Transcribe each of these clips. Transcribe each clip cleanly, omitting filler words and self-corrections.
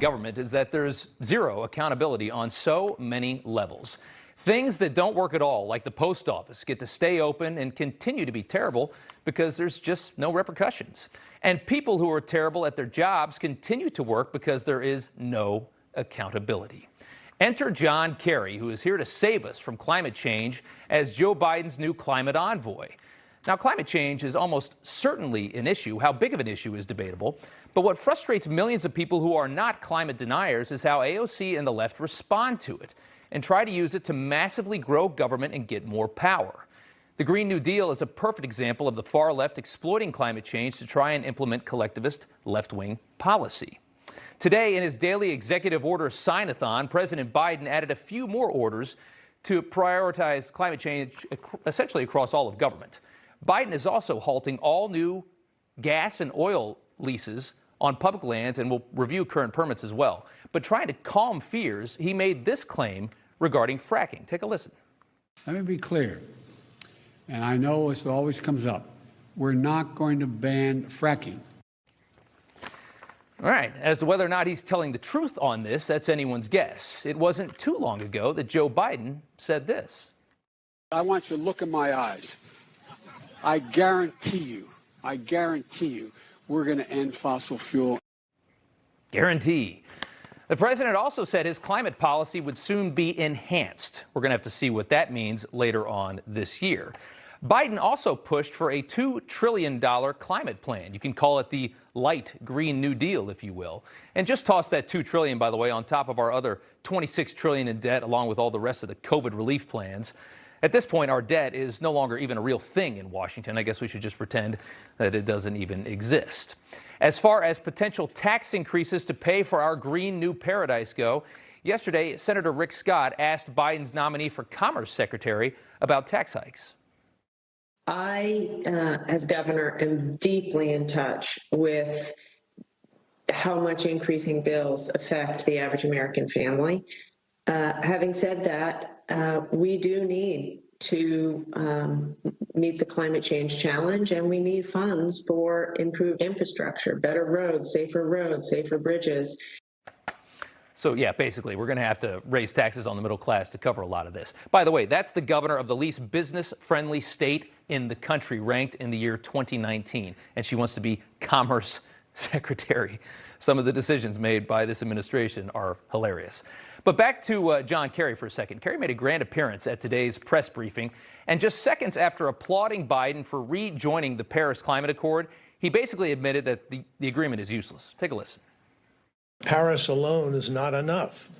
government is that there's zero accountability on so many levels. Things that don't work at all, like the post office, get to stay open and continue to be terrible because there's just no repercussions. And people who are terrible at their jobs continue to work because there is no accountability. Enter John Kerry, who is here to save us from climate change as Joe Biden's new climate envoy. Now, climate change is almost certainly an issue. How big of an issue is debatable. But what frustrates millions of people who are not climate deniers is how AOC and the left respond to it and try to use it to massively grow government and get more power. The Green New Deal is a perfect example of the far left exploiting climate change to try and implement collectivist left-wing policy. Today, in his daily executive order sign-a-thon, President Biden added a few more orders to prioritize climate change essentially across all of government. Biden is also halting all new gas and oil leases on public lands and will review current permits as well. But trying to calm fears, he made this claim regarding fracking. Take a listen. Let me be clear, and I know this always comes up. We're not going to ban fracking. All right. As to whether or not he's telling the truth on this, that's anyone's guess. It wasn't too long ago that Joe Biden said this. I want you to look in my eyes. I guarantee you, we're going to end fossil fuel. Guarantee. The president also said his climate policy would soon be enhanced. We're going to have to see what that means later on this year. Biden also pushed for a $2 trillion climate plan. You can call it the light Green New Deal, if you will. And just toss that $2 trillion, by the way, on top of our other $26 trillion in debt, along with all the rest of the COVID relief plans. At this point, our debt is no longer even a real thing in Washington. I guess we should just pretend that it doesn't even exist. As far as potential tax increases to pay for our green new paradise go, yesterday, Senator Rick Scott asked Biden's nominee for Commerce Secretary about tax hikes. I, as governor, am deeply in touch with how much increasing bills affect the average American family. Having said that, we do need to meet the climate change challenge, and we need funds for improved infrastructure, better roads, safer bridges. So, yeah, basically, we're going to have to raise taxes on the middle class to cover a lot of this. By the way, that's the governor of the least business-friendly state in the country, ranked in the year 2019, and she wants to be Commerce Secretary. Some of the decisions made by this administration are hilarious. But back to John Kerry for a second. Kerry made a grand appearance at today's press briefing, and just seconds after applauding Biden for rejoining the Paris Climate Accord, he basically admitted that the agreement is useless. Take a listen. Paris alone is not enough,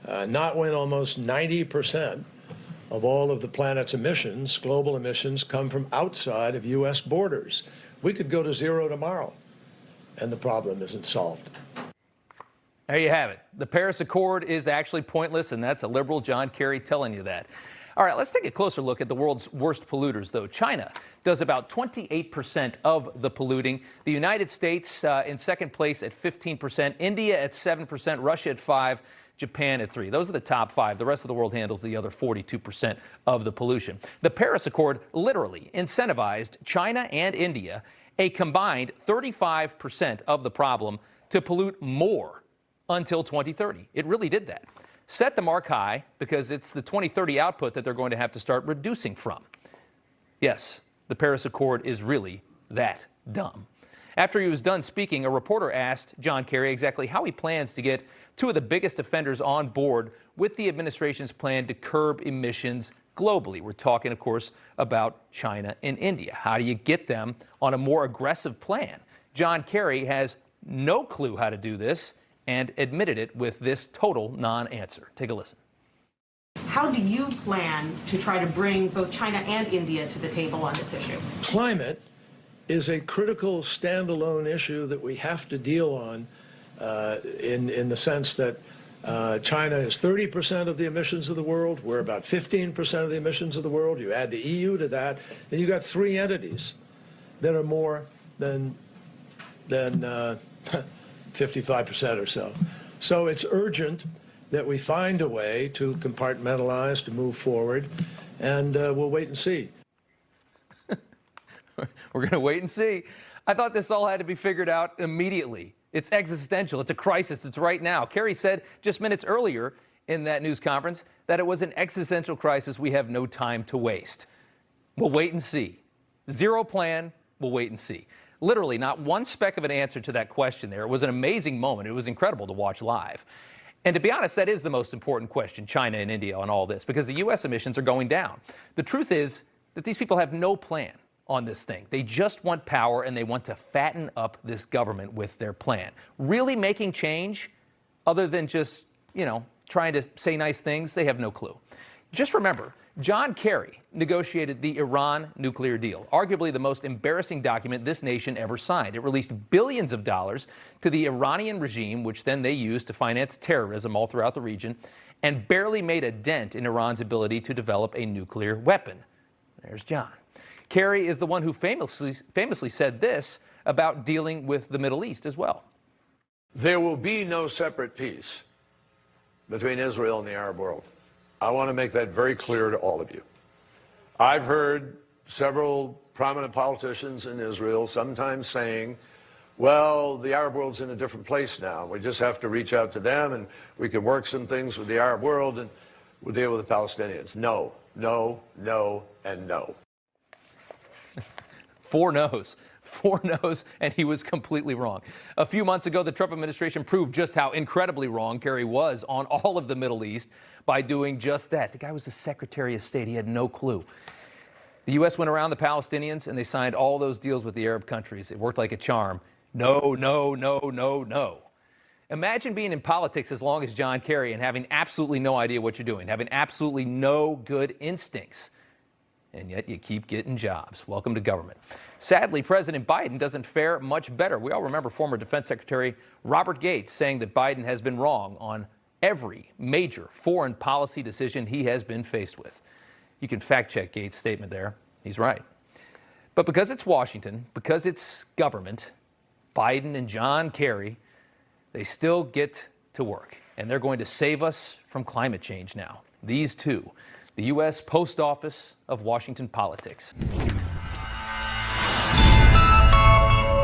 not when almost 90% of all of the planet's emissions, global emissions, come from outside of U.S. borders. We could go to zero tomorrow, and the problem isn't solved. There you have it. The Paris Accord is actually pointless, and that's a liberal John Kerry telling you that. All right, let's take a closer look at the world's worst polluters, though. China does about 28% of the polluting. The United States in second place at 15%, India at 7%, Russia at 5%, Japan at 3%. Those are the top 5. The rest of the world handles the other 42% of the pollution. The Paris Accord literally incentivized China and India a combined 35% of the problem to pollute more until 2030. It really did that. Set the mark high because it's the 2030 output that they're going to have to start reducing from. Yes, the Paris Accord is really that dumb. After he was done speaking, a reporter asked John Kerry exactly how he plans to get two of the biggest offenders on board with the administration's plan to curb emissions globally. We're talking, of course, about China and India. How do you get them on a more aggressive plan? John Kerry has no clue how to do this and admitted it with this total non-answer. Take a listen. How do you plan to try to bring both China and India to the table on this issue? Climate is a critical standalone issue that we have to deal on in the sense that China is 30% of the emissions of the world. We're about 15% of the emissions of the world. You add the EU to that, and you've got 3 entities that are more than 55% or so. So it's urgent that we find a way to compartmentalize, to move forward, and we'll wait and see. We're going to wait and see. I thought this all had to be figured out immediately. It's existential. It's a crisis. It's right now. Kerry said just minutes earlier in that news conference that it was an existential crisis. We have no time to waste. We'll wait and see. Zero plan. We'll wait and see. Literally not one speck of an answer to that question there. It was an amazing moment. It was incredible to watch live. And to be honest, that is the most important question, China and India on all this, because the U.S. emissions are going down. The truth is that these people have no plan on this thing. They just want power, and they want to fatten up this government with their plan. Really making change, other than just, trying to say nice things, they have no clue. Just remember, John Kerry negotiated the Iran nuclear deal, arguably the most embarrassing document this nation ever signed. It released billions of dollars to the Iranian regime, which then they used to finance terrorism all throughout the region, and barely made a dent in Iran's ability to develop a nuclear weapon. There's John. Kerry is the one who famously said this about dealing with the Middle East as well. There will be no separate peace between Israel and the Arab world. I want to make that very clear to all of you. I've heard several prominent politicians in Israel sometimes saying, well, the Arab world's in a different place now. We just have to reach out to them and we can work some things with the Arab world and we'll deal with the Palestinians. No, no, no, and no. Four no's, and he was completely wrong. A few months ago, the Trump administration proved just how incredibly wrong Kerry was on all of the Middle East by doing just that. The guy was the Secretary of State. He had no clue. The U.S. went around the Palestinians, and they signed all those deals with the Arab countries. It worked like a charm. No, no, no, no, no. Imagine being in politics as long as John Kerry and having absolutely no idea what you're doing, having absolutely no good instincts. And yet you keep getting jobs. Welcome to government. Sadly, President Biden doesn't fare much better. We all remember former Defense Secretary Robert Gates saying that Biden has been wrong on every major foreign policy decision he has been faced with. You can fact check Gates' statement there. He's right. But because it's Washington, because it's government, Biden and John Kerry, they still get to work. And they're going to save us from climate change now. These two. The U.S. Post Office of Washington politics.